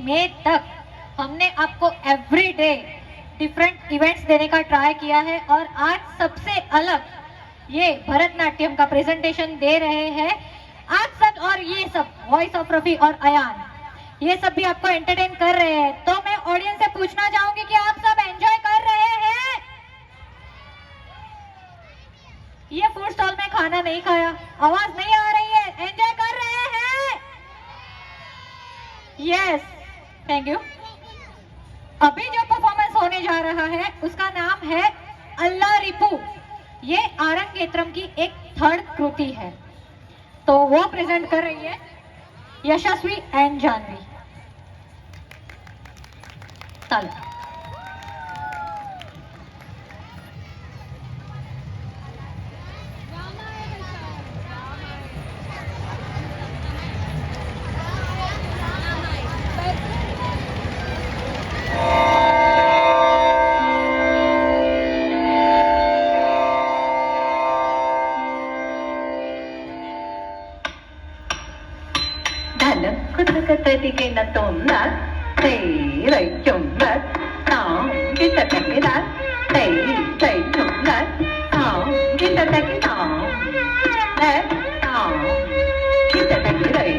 मई तक हमने आपको एवरी डे डिफरेंट इवेंट्स देने का ट्राई किया है और आज सबसे अलग ये भरतनाट्यम का प्रेजेंटेशन दे रहे हैं आज सब। और ये सब वॉइस ऑफ रफी और अयान ये सब भी आपको एंटरटेन कर रहे हैं। तो मैं ऑडियंस से पूछना चाहूंगी कि आप सब एंजॉय कर रहे हैं? ये फूड स्टॉल में खाना नहीं खाया, आवाज नहीं आ रही है, एंजॉय कर रहे हैं? Yes, thank you. अभी जो परफॉर्मेंस होने जा रहा है उसका नाम है अल्लारिपु। ये आरंगेत्रम की एक थर्ड कृति है, तो वो प्रेजेंट कर रही है यशस्वी एंड जानवी। चलो na tôm lá thì lại trùng lá tỏ cái ta ta cái lá thì lại trùng lá tỏ cái ta ta cái tỏ lá tỏ cái ta ta cái lại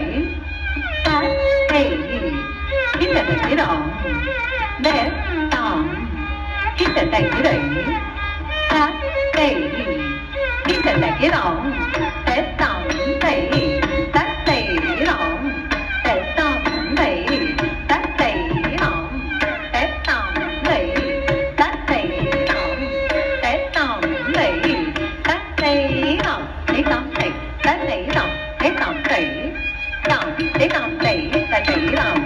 ta thì cái ta ta cái đỏ bé tỏ cái ta ta cái lại ta thì cái ta ta cái đỏ bé tỏ thì ta thì đỏ Hãy subscribe cho kênh Ghiền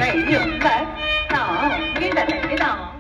Mì Gõ để không bỏ lỡ những video hấp dẫn.